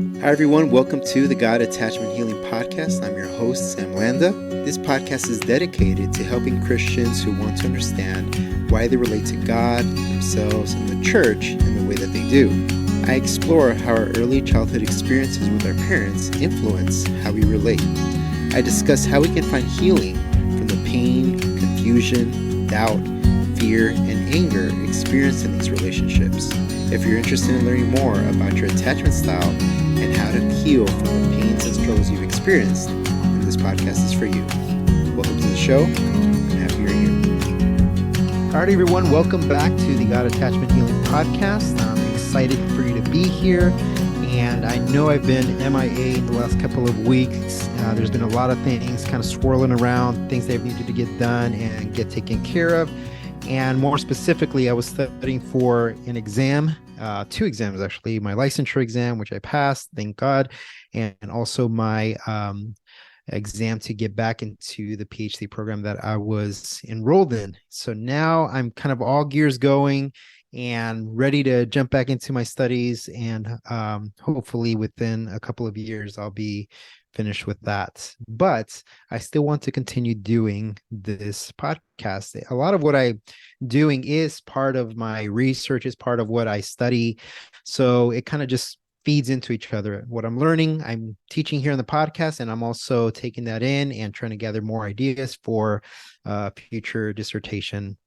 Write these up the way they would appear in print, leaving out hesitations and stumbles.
Hi, everyone. Welcome to the God Attachment Healing Podcast. I'm your host, Sam Landa. This podcast is dedicated to helping Christians who want to understand why they relate to God, themselves, and the church in the way that they do. I explore how our early childhood experiences with our parents influence how we relate. I discuss how we can find healing from the pain, confusion, doubt, fear, and anger experienced in these relationships. If you're interested in learning more about your attachment style and how to heal from the pains and struggles you've experienced, then this podcast is for you. Welcome to the show. I'm happy you're here. All right, everyone. Welcome back to the God Attachment Healing Podcast. I'm excited for you to be here. And I know I've been MIA the last couple of weeks. There's been a lot of things kind of swirling around, things that I've needed to get done and get taken care of. And more specifically, I was studying for an exam, 2 exams actually, my licensure exam, which I passed, thank God, and also my exam to get back into the PhD program that I was enrolled in. So now I'm kind of all gears going and ready to jump back into my studies. And hopefully within a couple of years, I'll be finished with that. But I still want to continue doing this podcast. A lot of what I'm doing is part of my research, is part of what I study. So it kind of just feeds into each other. What I'm learning, I'm teaching here in the podcast, and I'm also taking that in and trying to gather more ideas for future dissertation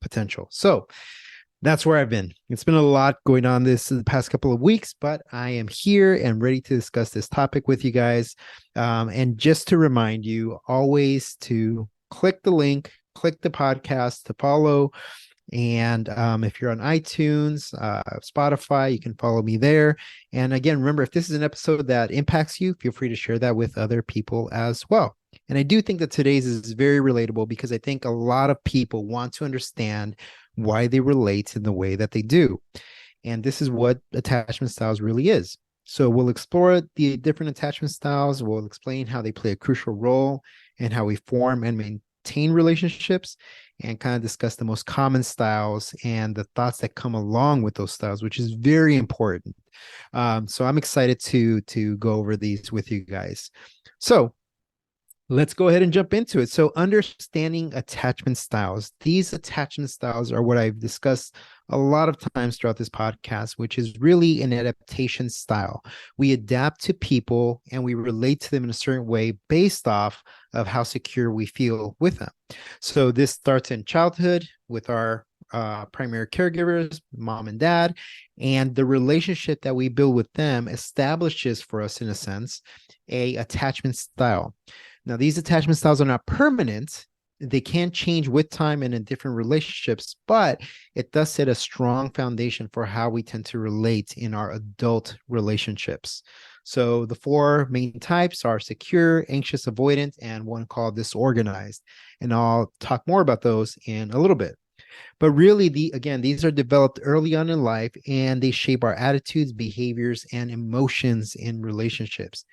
potential. So that's where I've been. It's been a lot going on the past couple of weeks, but I am here and ready to discuss this topic with you guys. And just to remind you, always to click the link, click the podcast to follow. And if you're on iTunes, Spotify, you can follow me there. And again, remember, if this is an episode that impacts you, feel free to share that with other people as well. And I do think that today's is very relatable because I think a lot of people want to understand why they relate in the way that they do. And this is what attachment styles really is. So we'll explore the different attachment styles. We'll explain how they play a crucial role and how we form and maintain relationships, and kind of discuss the most common styles and the thoughts that come along with those styles, which is very important. So I'm excited to go over these with you guys. So let's go ahead and jump into it. So understanding attachment styles. These attachment styles are what I've discussed a lot of times throughout this podcast, which is really an adaptation style. We adapt to people and we relate to them in a certain way based off of how secure we feel with them. So this starts in childhood with our primary caregivers, mom and dad, and the relationship that we build with them establishes for us, in a sense, a attachment style. Now, these attachment styles are not permanent. They can change with time and in different relationships, but it does set a strong foundation for how we tend to relate in our adult relationships. So the 4 main types are secure, anxious, avoidant, and one called disorganized. And I'll talk more about those in a little bit. But really, these are developed early on in life, and they shape our attitudes, behaviors, and emotions in relationships.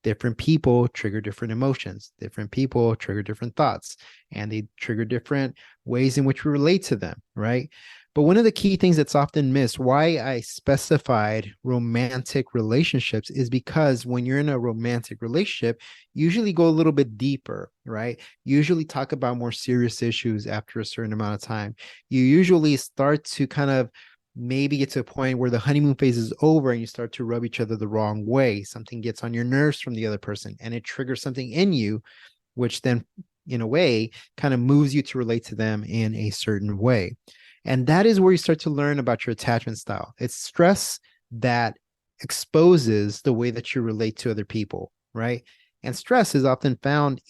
Different people trigger different emotions. Different people trigger different thoughts, and they trigger different ways in which we relate to them, right? But one of the key things that's often missed, why I specified romantic relationships, is because when you're in a romantic relationship, you usually go a little bit deeper, right? You usually talk about more serious issues after a certain amount of time. You usually start to kind of maybe get to a point where the honeymoon phase is over and you start to rub each other the wrong way. Something gets on your nerves from the other person and it triggers something in you, which then, in a way, kind of moves you to relate to them in a certain way. And that is where you start to learn about your attachment style. It's stress that exposes the way that you relate to other people, right? And stress is often found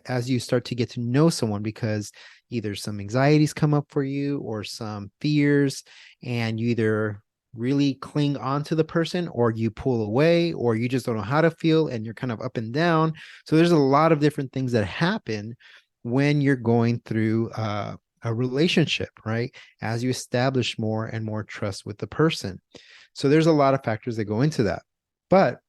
as you start to get to know someone, because either some anxieties come up for you or some fears, and you either really cling on to the person or you pull away, or you just don't know how to feel and you're kind of up and down. So there's a lot of different things that happen when you're going through a relationship, right? As you establish more and more trust with the person. So there's a lot of factors that go into that. But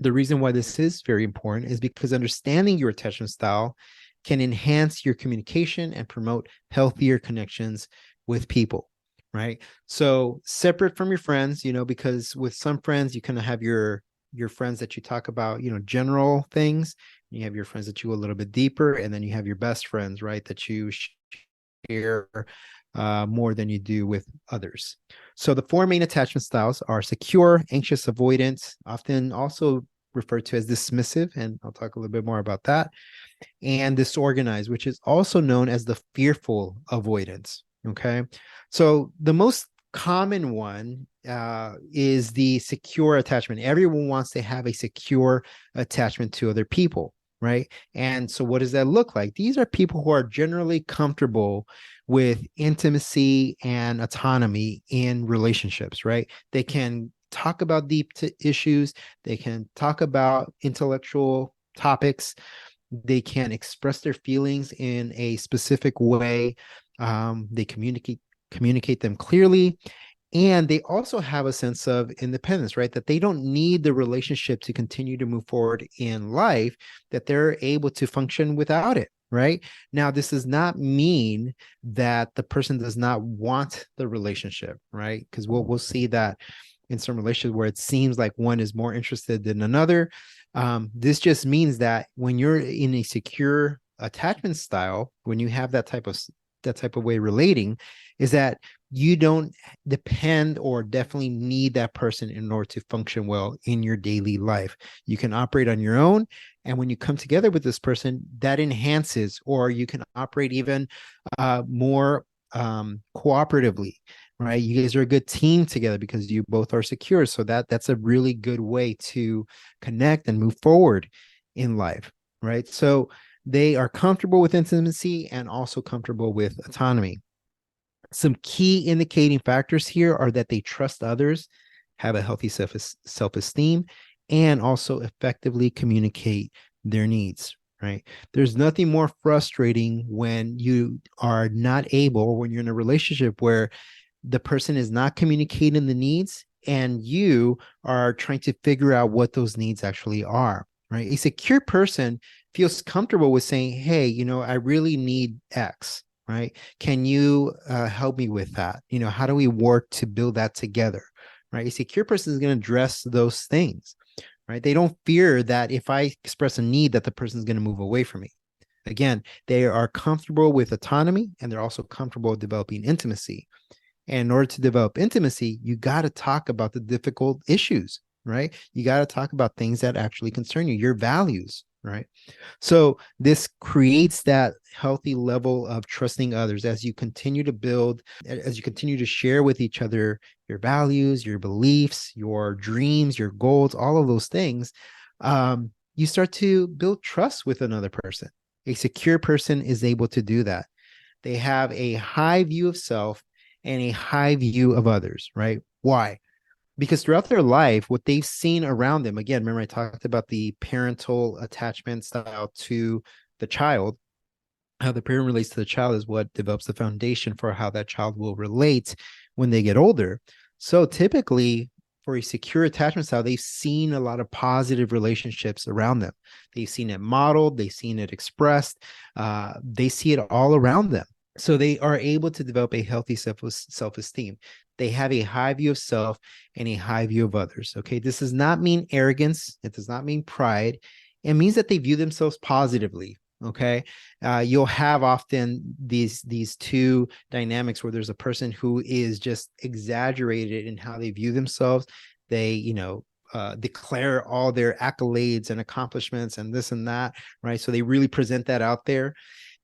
the reason why this is very important is because understanding your attachment style can enhance your communication and promote healthier connections with people. right? So separate from your friends, because with some friends, you kind of have your friends that you talk about, general things. You have your friends that you go a little bit deeper, and then you have your best friends, right? That you share more than you do with others. So the four main attachment styles are secure, anxious, avoidant, often also referred to as dismissive, and I'll talk a little bit more about that, and disorganized, which is also known as the fearful avoidance. Okay. So the most common one is the secure attachment. Everyone wants to have a secure attachment to other people, right? And so what does that look like? These are people who are generally comfortable with intimacy and autonomy in relationships, right? They can talk about deep issues, they can talk about intellectual topics, they can express their feelings in a specific way. They communicate them clearly, and they also have a sense of independence, right? That they don't need the relationship to continue to move forward in life, that they're able to function without it, right? Now, this does not mean that the person does not want the relationship, right? Because we'll see that in some relationships where it seems like one is more interested than another. This just means that when you're in a secure attachment style, when you have that type of way relating, is that you don't depend or definitely need that person in order to function well in your daily life. You can operate on your own. And when you come together with this person, that enhances, or you can operate even more cooperatively, right? You guys are a good team together because you both are secure. So that's a really good way to connect and move forward in life, right? So they are comfortable with intimacy and also comfortable with autonomy. Some key indicating factors here are that they trust others, have a healthy self-esteem, and also effectively communicate their needs, right? There's nothing more frustrating when you are not able, or when you're in a relationship where the person is not communicating the needs and you are trying to figure out what those needs actually are, right? A secure person feels comfortable with saying, hey, I really need X, right? Can you help me with that? How do we work to build that together, right? A secure person is going to address those things, right? They don't fear that if I express a need that the person is going to move away from me. Again, they are comfortable with autonomy, and they're also comfortable developing intimacy. And in order to develop intimacy, you got to talk about the difficult issues, right? You got to talk about things that actually concern you, your values, right? So this creates that healthy level of trusting others as you continue to build, as you continue to share with each other your values, your beliefs, your dreams, your goals, all of those things. You start to build trust with another person. A secure person is able to do that. They have a high view of self and a high view of others, right? Why? Because throughout their life, what they've seen around them, again, remember I talked about the parental attachment style to the child, how the parent relates to the child is what develops the foundation for how that child will relate when they get older. So typically, for a secure attachment style, they've seen a lot of positive relationships around them. They've seen it modeled, they've seen it expressed, they see it all around them. So they are able to develop a healthy self-esteem. They have a high view of self and a high view of others. Okay. This does not mean arrogance. It does not mean pride. It means that they view themselves positively. Okay. You'll have often these two dynamics where there's a person who is just exaggerated in how they view themselves. They, declare all their accolades and accomplishments and this and that, right? So they really present that out there.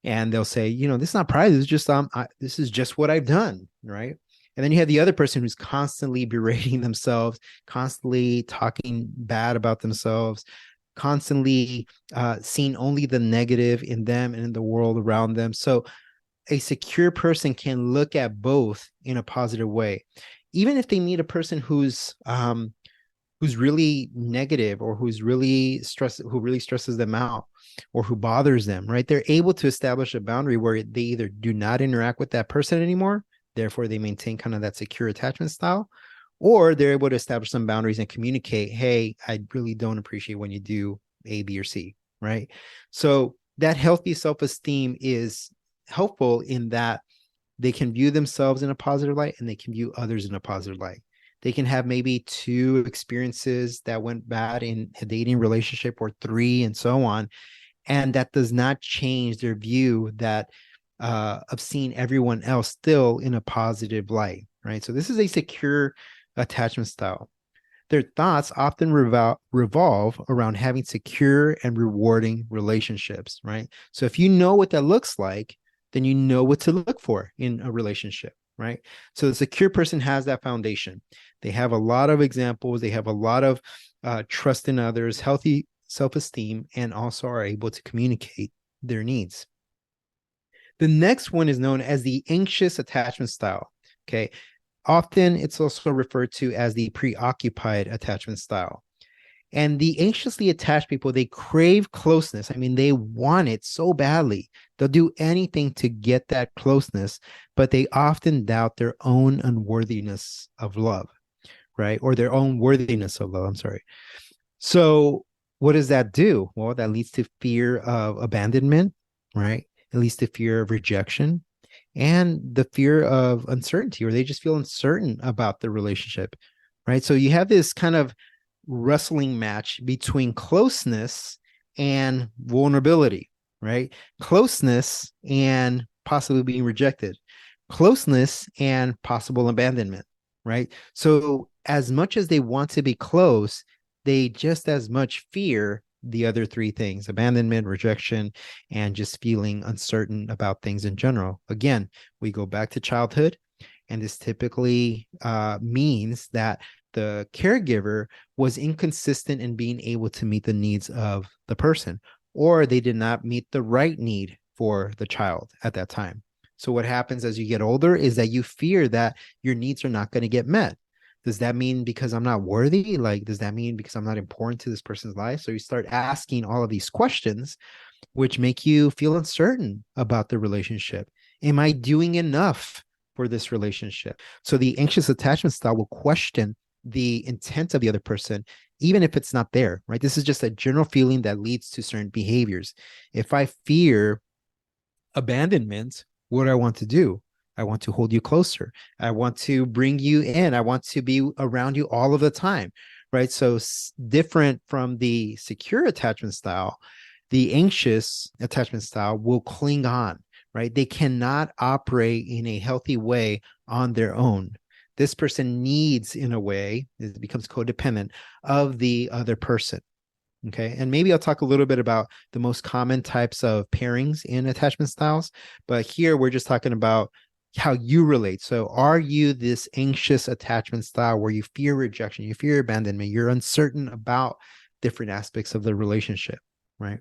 And they'll say, this is not pride. This is just this is just what I've done, right? And then you have the other person who's constantly berating themselves, constantly talking bad about themselves, constantly seeing only the negative in them and in the world around them. So a secure person can look at both in a positive way, even if they meet a person who's really negative or who really stresses them out or who bothers them, right? They're able to establish a boundary where they either do not interact with that person anymore, therefore they maintain kind of that secure attachment style, or they're able to establish some boundaries and communicate, hey, I really don't appreciate when you do A, B, or C, right? So that healthy self-esteem is helpful in that They can view themselves in a positive light and they can view others in a positive light. They can have maybe 2 experiences that went bad in a dating relationship, or 3, and so on. And that does not change their view that of seeing everyone else still in a positive light, right? So this is a secure attachment style. Their thoughts often revolve around having secure and rewarding relationships, right? So if you know what that looks like, then you know what to look for in a relationship, right? So the secure person has that foundation. They have a lot of examples. They have a lot of trust in others, healthy self-esteem, and also are able to communicate their needs. The next one is known as the anxious attachment style. Okay. Often it's also referred to as the preoccupied attachment style. And the anxiously attached people, they crave closeness. I mean, they want it so badly. They'll do anything to get that closeness, but they often doubt their own unworthiness of love, right? Or their own worthiness of love. I'm sorry. So what does that do? Well, that leads to fear of abandonment, right? It leads to fear of rejection and the fear of uncertainty, or they just feel uncertain about the relationship, right? So you have this kind of wrestling match between closeness and vulnerability, right? Closeness and possibly being rejected, closeness and possible abandonment, right? So as much as they want to be close, they just as much fear the other 3 things: abandonment, rejection, and just feeling uncertain about things in general. Again, we go back to childhood, and this typically means that the caregiver was inconsistent in being able to meet the needs of the person, or they did not meet the right need for the child at that time. So what happens as you get older is that you fear that your needs are not going to get met. Does that mean because I'm not worthy? Like, does that mean because I'm not important to this person's life? So you start asking all of these questions, which make you feel uncertain about the relationship. Am I doing enough for this relationship? So the anxious attachment style will question the intent of the other person, even if it's not there, right? This is just a general feeling that leads to certain behaviors. If I fear abandonment, what do I want to do? I want to hold you closer. I want to bring you in. I want to be around you all of the time, right? So different from the secure attachment style, the anxious attachment style will cling on, right? They cannot operate in a healthy way on their own. This person needs, in a way, it becomes codependent of the other person. Okay. And maybe I'll talk a little bit about the most common types of pairings in attachment styles. But here we're just talking about how you relate. So are you this anxious attachment style where you fear rejection, you fear abandonment, you're uncertain about different aspects of the relationship, right?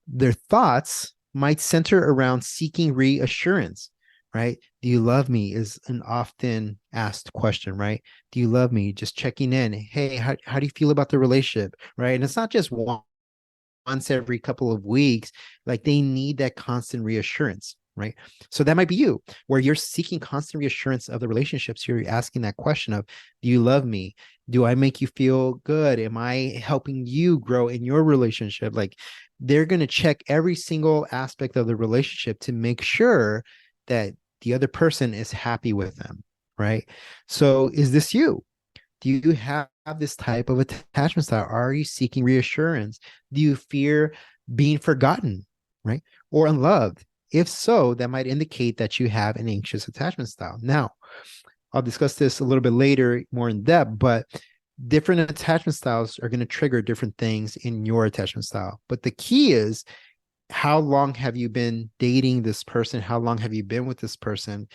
Their thoughts might center around seeking reassurance, right? Do you love me is an often asked question, right? Do you love me? Just checking in. Hey, how do you feel about the relationship, right? And it's not just once every couple of weeks. Like, they need that constant reassurance, right? So that might be you, where you're seeking constant reassurance of the relationships. You're asking that question of, do you love me? Do I make you feel good? Am I helping you grow in your relationship? Like, they're going to check every single aspect of the relationship to make sure that the other person is happy with them, right? So is this you? Do you have this type of attachment style? Are you seeking reassurance? Do you fear being forgotten, right? Or unloved? If so, that might indicate that you have an anxious attachment style. Now, I'll discuss this a little bit later, more in depth, but different attachment styles are going to trigger different things in your attachment style. But the key is, how long have you been dating this person? How long have you been with this person?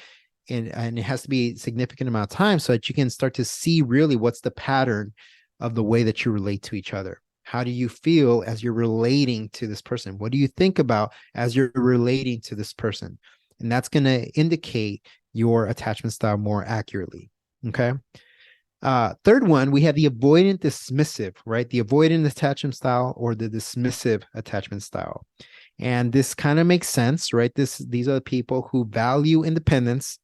And it has to be a significant amount of time so that you can start to see really what's the pattern of the way that you relate to each other. How do you feel as you're relating to this person? What do you think about as you're relating to this person? And that's going to indicate your attachment style more accurately. Okay. Third one, we have the avoidant dismissive, right? The avoidant attachment style or the dismissive attachment style. And this kind of makes sense, right? These are the people who value independence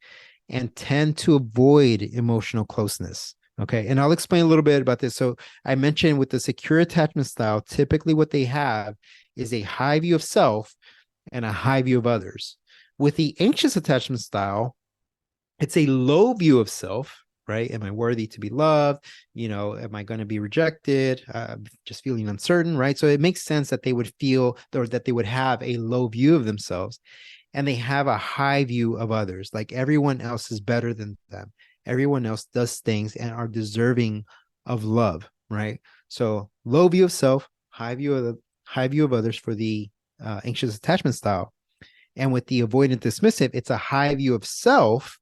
and tend to avoid emotional closeness. Okay. And I'll explain a little bit about this. So I mentioned with the secure attachment style, typically what they have is a high view of self and a high view of others. With the anxious attachment style, it's a low view of self, right? Am I worthy to be loved? Am I going to be rejected? Just feeling uncertain, right? So it makes sense that they would feel, or that they would have a low view of themselves, and they have a high view of others. Like everyone else is better than them. Everyone else does things and are deserving of love, right? So low view of self, high view of others for the anxious attachment style. And with the avoidant dismissive, it's a high view of self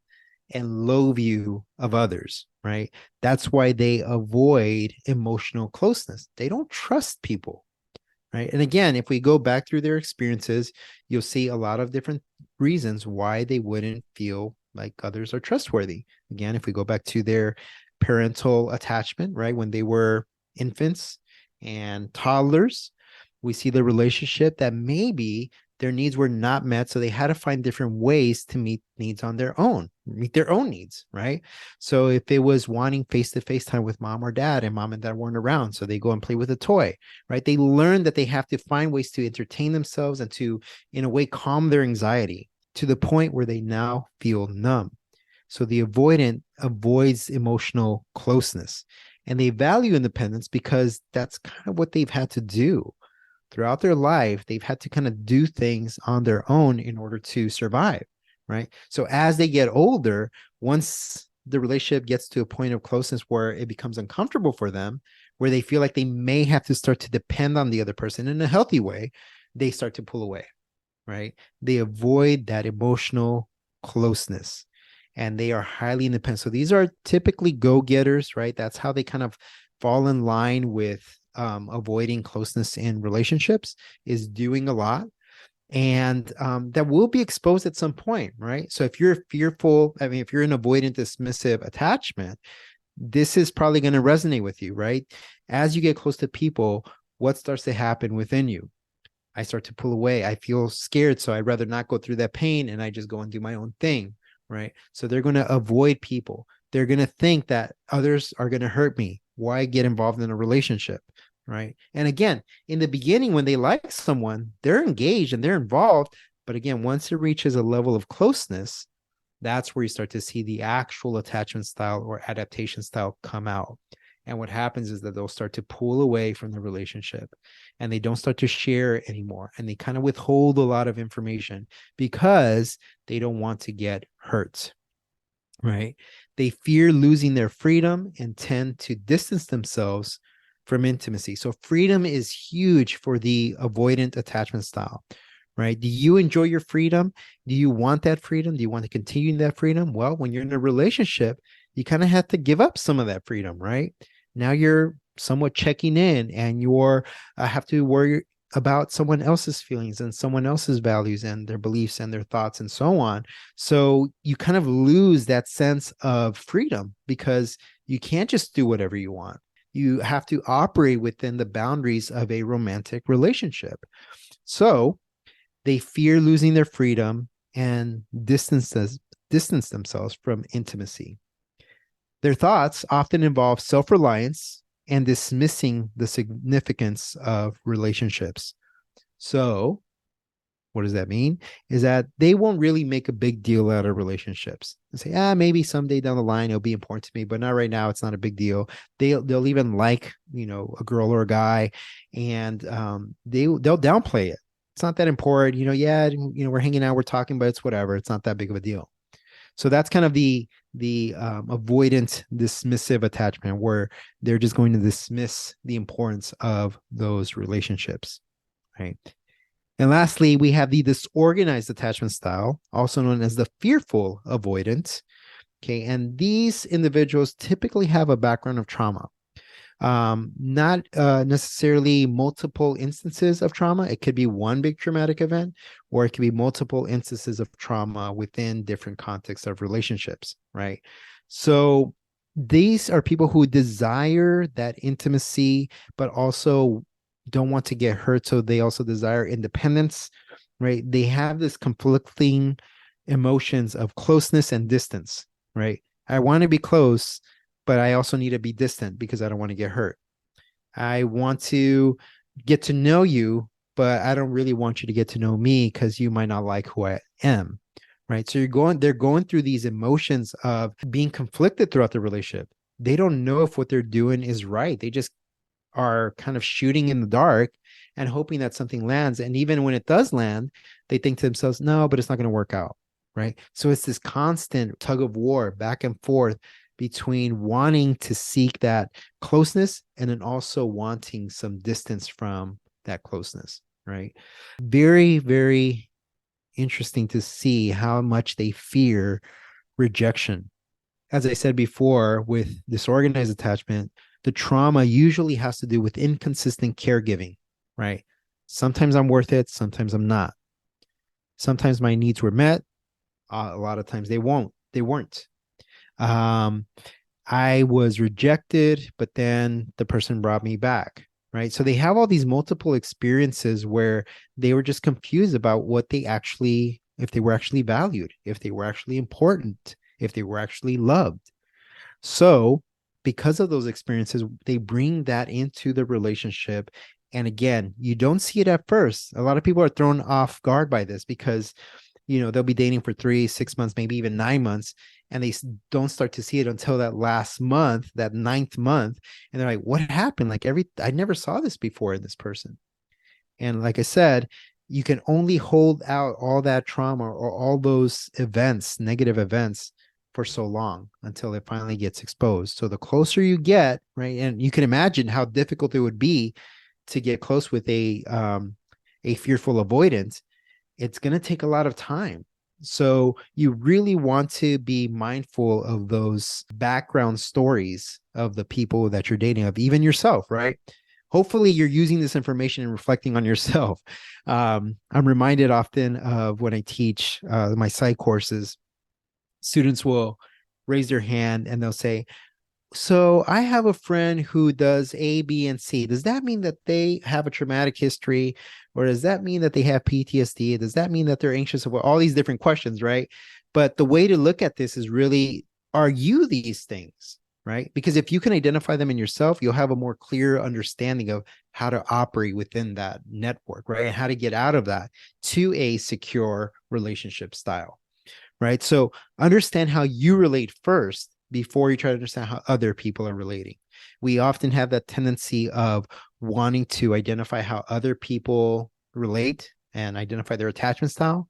and low view of others, right? That's why they avoid emotional closeness. They don't trust people, right? And again, if we go back through their experiences, you'll see a lot of different reasons why they wouldn't feel like others are trustworthy. Again, if we go back to their parental attachment, right? When they were infants and toddlers, we see the relationship that maybe their needs were not met, so they had to find different ways to meet needs on their own, meet their own needs, right? So if it was wanting face-to-face time with mom or dad, and mom and dad weren't around, so they go and play with a toy, right? They learn that they have to find ways to entertain themselves and to, in a way, calm their anxiety to the point where they now feel numb. So the avoidant avoids emotional closeness, and they value independence because that's kind of what they've had to do throughout their life. They've had to kind of do things on their own in order to survive, right? So as they get older, once the relationship gets to a point of closeness where it becomes uncomfortable for them, where they feel like they may have to start to depend on the other person in a healthy way, they start to pull away, right? They avoid that emotional closeness, and they are highly independent. So these are typically go-getters, right? That's how they kind of fall in line with avoiding closeness in relationships, is doing a lot. And that will be exposed at some point, right? So if you're fearful, if you're an avoidant dismissive attachment, this is probably going to resonate with you, right? As you get close to people, what starts to happen within you? I start to pull away. I feel scared, so I'd rather not go through that pain, and I just go and do my own thing, right? So they're going to avoid people. They're going to think that others are going to hurt me. Why get involved in a relationship, right? And again, in the beginning, when they like someone, they're engaged and they're involved. But again, once it reaches a level of closeness, that's where you start to see the actual attachment style or adaptation style come out. And what happens is that they'll start to pull away from the relationship, and they don't start to share anymore. And they kind of withhold a lot of information because they don't want to get hurt, right? They fear losing their freedom and tend to distance themselves from intimacy. So freedom is huge for the avoidant attachment style, right? Do you enjoy your freedom? Do you want that freedom? Do you want to continue that freedom? Well, when you're in a relationship, you kind of have to give up some of that freedom, right? Now you're somewhat checking in, and you're have to worry about someone else's feelings and someone else's values and their beliefs and their thoughts and so on. So you kind of lose that sense of freedom because you can't just do whatever you want. You have to operate within the boundaries of a romantic relationship. So they fear losing their freedom and distance themselves from intimacy. Their thoughts often involve self-reliance and dismissing the significance of relationships. So what does that mean? Is that they won't really make a big deal out of relationships and say, maybe someday down the line it'll be important to me, but not right now. It's not a big deal. They'll even like, a girl or a guy, and they'll downplay it. It's not that important. We're hanging out, we're talking, but it's whatever. It's not that big of a deal. So that's kind of the avoidant dismissive attachment, where they're just going to dismiss the importance of those relationships, right? And lastly, we have the disorganized attachment style, also known as the fearful avoidant. Okay, and these individuals typically have a background of trauma. Not necessarily multiple instances of trauma. It could be one big traumatic event, or it could be multiple instances of trauma within different contexts of relationships, right? So these are people who desire that intimacy, but also don't want to get hurt. So they also desire independence, right? They have this conflicting emotions of closeness and distance, right? I want to be close, but I also need to be distant because I don't want to get hurt. I want to get to know you, but I don't really want you to get to know me because you might not like who I am. right? So they're going through these emotions of being conflicted throughout the relationship. They don't know if what they're doing is right. They just are kind of shooting in the dark and hoping that something lands. And even when it does land, they think to themselves, no, but it's not going to work out. Right. So it's this constant tug of war back and forth between wanting to seek that closeness and then also wanting some distance from that closeness. Right. Very, very interesting to see how much they fear rejection. As I said before, with disorganized attachment, the trauma usually has to do with inconsistent caregiving, right? Sometimes I'm worth it, sometimes I'm not. Sometimes my needs were met, a lot of times they weren't. Um, I was rejected, but then the person brought me back, right? So they have all these multiple experiences where they were just confused about what they actually, if they were actually valued, if they were actually important, if they were actually loved. So, because of those experiences, they bring that into the relationship. And again, you don't see it at first. A lot of people are thrown off guard by this because, they'll be dating for 3, 6 months, maybe even 9 months, and they don't start to see it until that last month, that ninth month. And they're like, what happened? Like, I never saw this before in this person. And like I said, you can only hold out all that trauma or all those events, negative events, for so long until it finally gets exposed. So the closer you get, right, and you can imagine how difficult it would be to get close with a fearful avoidant. It's going to take a lot of time. So you really want to be mindful of those background stories of the people that you're dating, of even yourself, right? Hopefully you're using this information and reflecting on yourself. I'm reminded often of when I teach my psych courses, students will raise their hand and they'll say, so I have a friend who does A, B, and C. Does that mean that they have a traumatic history? Or does that mean that they have PTSD? Does that mean that they're anxious about all these different questions, right? But the way to look at this is really, are you these things, right? Because if you can identify them in yourself, you'll have a more clear understanding of how to operate within that network, right? And how to get out of that to a secure relationship style, right? So understand how you relate first before you try to understand how other people are relating. We often have that tendency of wanting to identify how other people relate and identify their attachment style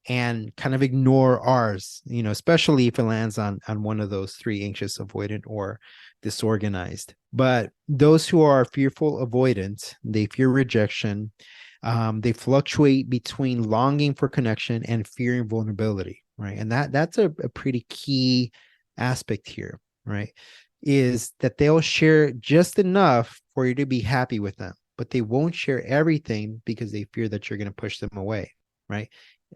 and kind of ignore ours, especially if it lands on one of those three: anxious, avoidant, or disorganized. But those who are fearful avoidant, they fear rejection. They fluctuate between longing for connection and fearing vulnerability, right? And that's a pretty key aspect here, right? Is that they'll share just enough for you to be happy with them, but they won't share everything because they fear that you're going to push them away, right?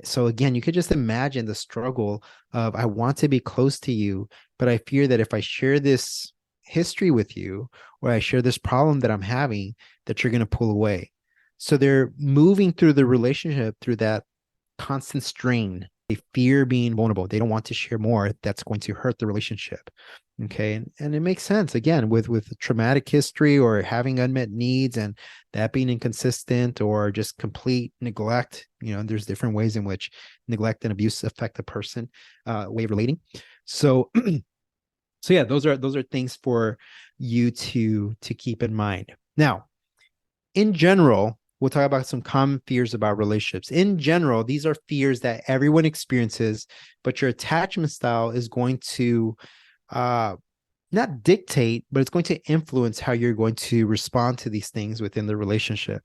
So again, you could just imagine the struggle of, I want to be close to you, but I fear that if I share this history with you, or I share this problem that I'm having, that you're going to pull away. So they're moving through the relationship through that constant strain. They fear being vulnerable. They don't want to share more. That's going to hurt the relationship. Okay. And it makes sense, again, with traumatic history or having unmet needs and that being inconsistent or just complete neglect. There's different ways in which neglect and abuse affect a person way of relating. So yeah, those are things for you to keep in mind. Now, in general, we'll talk about some common fears about relationships. In general, these are fears that everyone experiences, but your attachment style is going to not dictate, but it's going to influence how you're going to respond to these things within the relationship.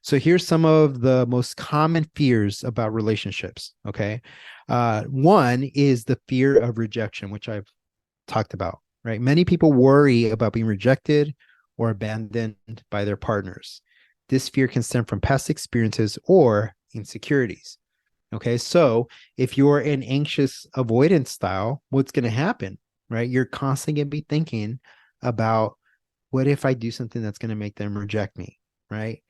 So here's some of the most common fears about relationships. Okay. One is the fear of rejection, which I've talked about, right? Many people worry about being rejected or abandoned by their partners. This fear can stem from past experiences or insecurities. Okay. So if you're an anxious avoidance style, what's going to happen, right? You're constantly going to be thinking about, what if I do something that's going to make them reject me, right?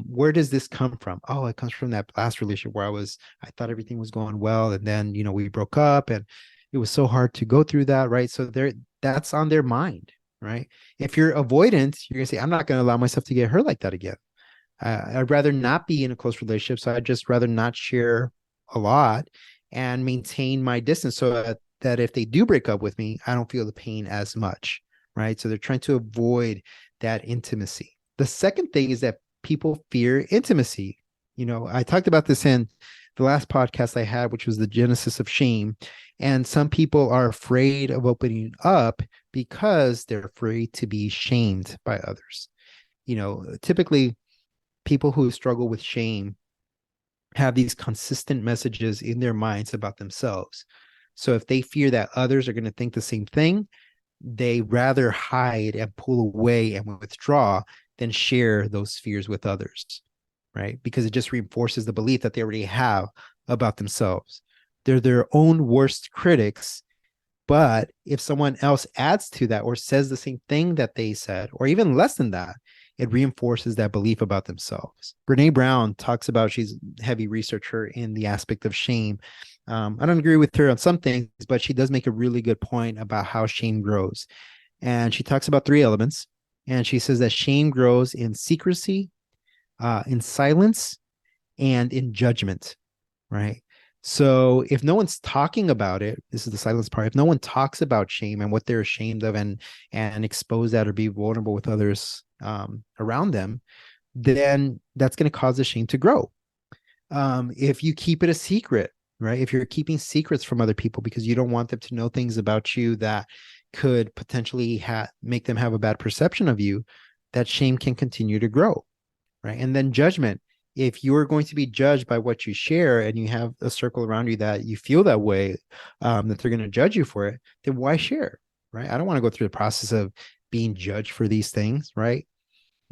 Where does this come from? Oh, it comes from that last relationship where I thought everything was going well. And then, we broke up and it was so hard to go through that, right? So that's on their mind, right? If you're avoidant, you're going to say, I'm not going to allow myself to get hurt like that again. I'd rather not be in a close relationship. So I'd just rather not share a lot and maintain my distance so that if they do break up with me, I don't feel the pain as much, right? So they're trying to avoid that intimacy. The second thing is that people fear intimacy. I talked about this in the last podcast I had, which was the genesis of shame. And some people are afraid of opening up because they're afraid to be shamed by others. Typically people who struggle with shame have these consistent messages in their minds about themselves. So if they fear that others are going to think the same thing, they rather hide and pull away and withdraw than share those fears with others, right? Because it just reinforces the belief that they already have about themselves. They're their own worst critics. But if someone else adds to that or says the same thing that they said, or even less than that, it reinforces that belief about themselves. Brene Brown talks about, she's a heavy researcher in the aspect of shame. I don't agree with her on some things, but she does make a really good point about how shame grows. And she talks about 3 elements. And she says that shame grows in secrecy, in silence, and in judgment, right? So if no one's talking about it, this is the silence part. If no one talks about shame and what they're ashamed of and expose that or be vulnerable with others around them, then that's going to cause the shame to grow. If you keep it a secret, right? If you're keeping secrets from other people because you don't want them to know things about you that could potentially make them have a bad perception of you, that shame can continue to grow, right? And then judgment. If you're going to be judged by what you share and you have a circle around you that you feel that way, that they're going to judge you for it, then why share, right? I don't want to go through the process of being judged for these things, right?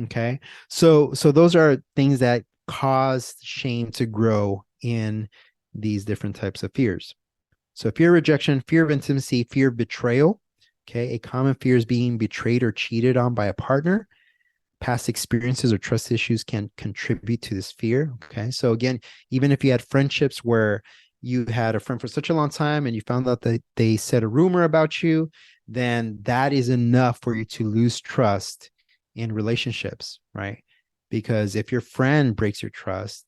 Okay. So those are things that cause shame to grow in these different types of fears. So fear of rejection, fear of intimacy, fear of betrayal. Okay. A common fear is being betrayed or cheated on by a partner. Past experiences or trust issues can contribute to this fear. Okay. So again, even if you had friendships where you had a friend for such a long time and you found out that they said a rumor about you, then that is enough for you to lose trust in relationships, right? Because if your friend breaks your trust,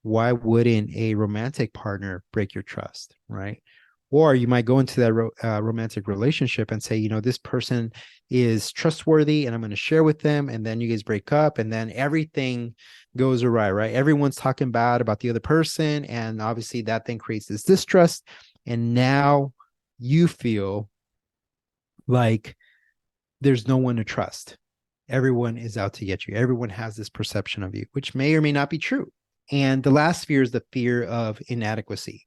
why wouldn't a romantic partner break your trust, right? Or you might go into that romantic relationship and say, this person is trustworthy and I'm going to share with them. And then you guys break up and then everything goes awry, right? Everyone's talking bad about the other person. And obviously that then creates this distrust. And now you feel like there's no one to trust. Everyone is out to get you. Everyone has this perception of you, which may or may not be true. And the last fear is the fear of inadequacy.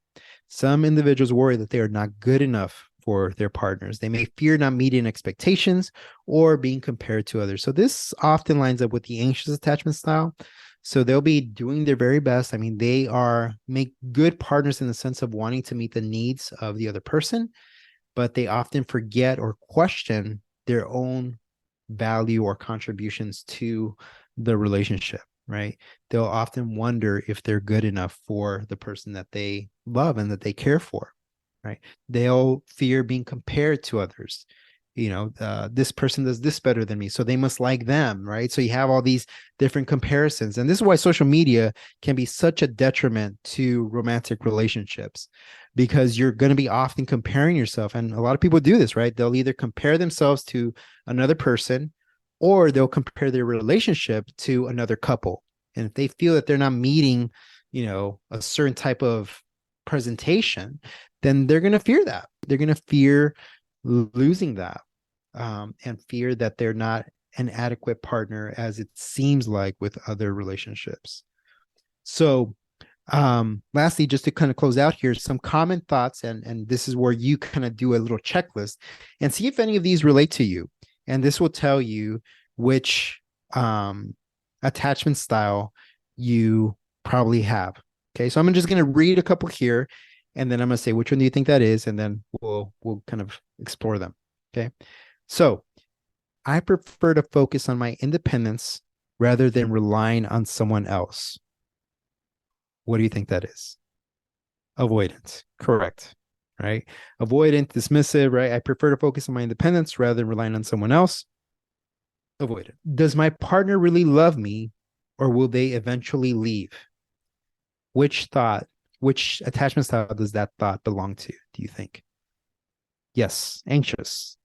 Some individuals worry that they are not good enough for their partners. They may fear not meeting expectations or being compared to others. So this often lines up with the anxious attachment style. So they'll be doing their very best. I mean, they make good partners in the sense of wanting to meet the needs of the other person, but they often forget or question their own value or contributions to the relationship, right? They'll often wonder if they're good enough for the person that they love and that they care for, right? They'll fear being compared to others. This person does this better than me, so they must like them, right? So you have all these different comparisons. And this is why social media can be such a detriment to romantic relationships, because you're going to be often comparing yourself. And a lot of people do this, right? They'll either compare themselves to another person or they'll compare their relationship to another couple. And if they feel that they're not meeting, a certain type of presentation, then they're going to fear that. They're going to fear losing that, and fear that they're not an adequate partner as it seems like with other relationships. So lastly, just to kind of close out here, some common thoughts, and this is where you kind of do a little checklist and see if any of these relate to you. And this will tell you which attachment style you probably have. Okay, so I'm just going to read a couple here, and then I'm going to say which one do you think that is, and then we'll kind of explore them. Okay, so I prefer to focus on my independence rather than relying on someone else. What do you think that is? Avoidance. Correct. Right? Avoidant, dismissive, right? I prefer to focus on my independence rather than relying on someone else. Avoidant. Does my partner really love me, or will they eventually leave? Which thought Which attachment style does that thought belong to, do you think? Yes, anxious.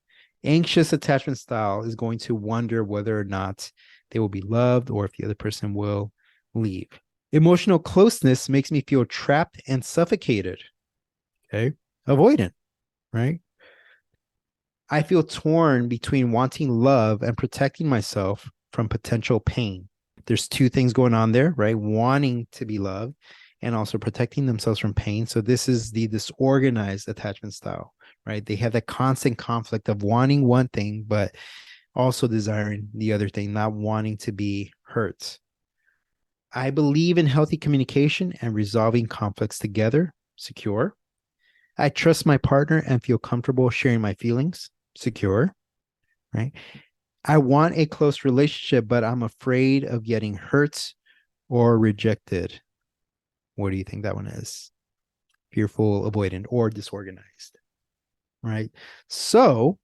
Anxious attachment style is going to wonder whether or not they will be loved or if the other person will leave. Emotional closeness makes me feel trapped and suffocated. Okay. Avoidant, right? I feel torn between wanting love and protecting myself from potential pain. There's two things going on there, right? Wanting to be loved and also protecting themselves from pain. So this is the disorganized attachment style, right? They have that constant conflict of wanting one thing, but also desiring the other thing, not wanting to be hurt. I believe in healthy communication and resolving conflicts together, secure. I trust my partner and feel comfortable sharing my feelings, secure, right? I want a close relationship, but I'm afraid of getting hurt or rejected. What do you think that one is? Fearful, avoidant, or disorganized, right? So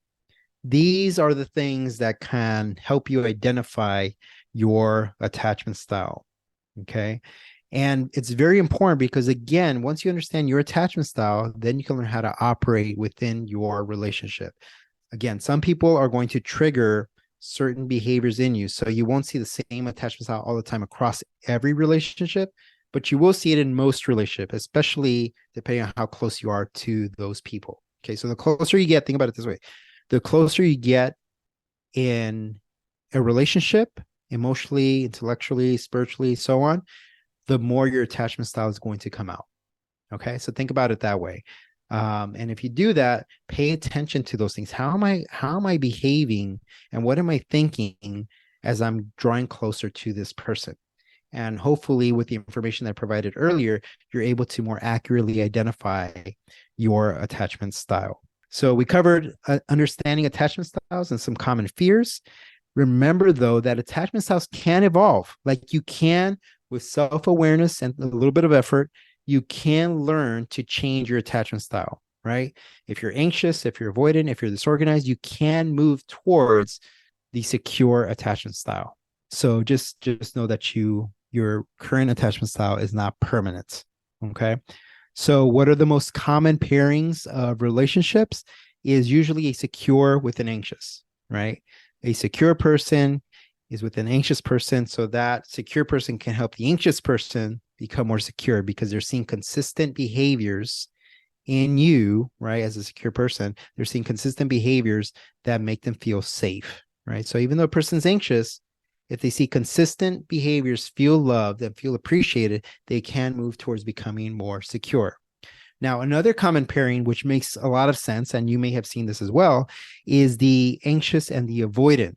these are the things that can help you identify your attachment style, okay? And it's very important because, again, once you understand your attachment style, then you can learn how to operate within your relationship. Again, some people are going to trigger certain behaviors in you. So you won't see the same attachment style all the time across every relationship, but you will see it in most relationships, especially depending on how close you are to those people. Okay, so the closer you get, think about it this way. The closer you get in a relationship, emotionally, intellectually, spiritually, so on, the more your attachment style is going to come out. Okay, so think about it that way. And if you do that, pay attention to those things. How am I behaving and what am I thinking as I'm drawing closer to this person? And hopefully with the information that I provided earlier, you're able to more accurately identify your attachment style. So we covered understanding attachment styles and some common fears. Remember, though, that attachment styles can evolve. Like you can, with self-awareness and a little bit of effort, you can learn to change your attachment style, right? If you're anxious, if you're avoidant, if you're disorganized, you can move towards the secure attachment style. So just know that your current attachment style is not permanent, okay? So what are the most common pairings of relationships? Is usually a secure with an anxious, right? A secure person is with an anxious person, so that secure person can help the anxious person become more secure because they're seeing consistent behaviors in you, right? As a secure person, they're seeing consistent behaviors that make them feel safe, right? So even though a person's anxious, if they see consistent behaviors, feel loved and feel appreciated, they can move towards becoming more secure. Now, another common pairing, which makes a lot of sense, and you may have seen this as well, is the anxious and the avoidant.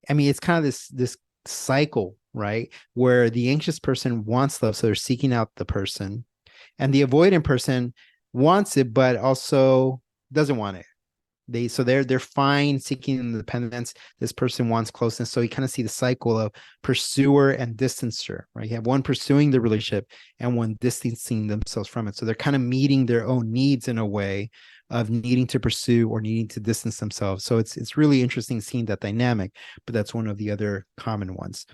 I mean, it's kind of this cycle, right? Where the anxious person wants love, so they're seeking out the person, and the avoidant person wants it, but also doesn't want it. They're fine seeking independence. This person wants closeness. So you kind of see the cycle of pursuer and distancer, right? You have one pursuing the relationship and one distancing themselves from it. So they're kind of meeting their own needs in a way of needing to pursue or needing to distance themselves. So it's really interesting seeing that dynamic, but that's one of the other common ones.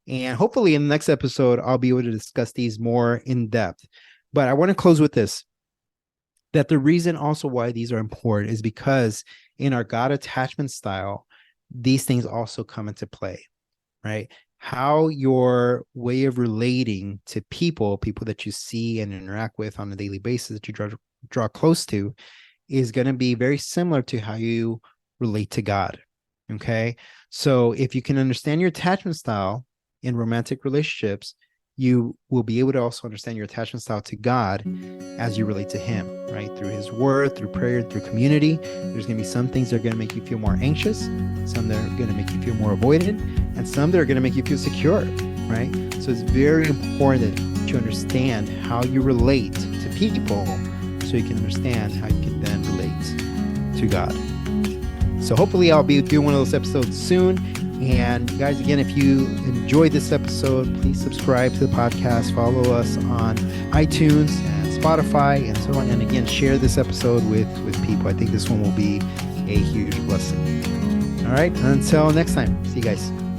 And hopefully in the next episode, I'll be able to discuss these more in depth. But I want to close with this, that the reason also why these are important is because in our God attachment style, these things also come into play, right? How your way of relating to people that you see and interact with on a daily basis, that you draw close to, is going to be very similar to how you relate to God, okay? So if you can understand your attachment style in romantic relationships, you will be able to also understand your attachment style to God as you relate to him, right? Through his word, through prayer, through community. There's going to be some things that are going to make you feel more anxious, some that are going to make you feel more avoidant, and some that are going to make you feel secure, right? So it's very important that you understand how you relate to people so you can understand how you can then relate to God. So hopefully I'll be doing one of those episodes soon. And guys, again, if you enjoyed this episode, please subscribe to the podcast, follow us on iTunes and Spotify and so on. And again, share this episode with people. I think this one will be a huge blessing. All right. Until next time. See you guys.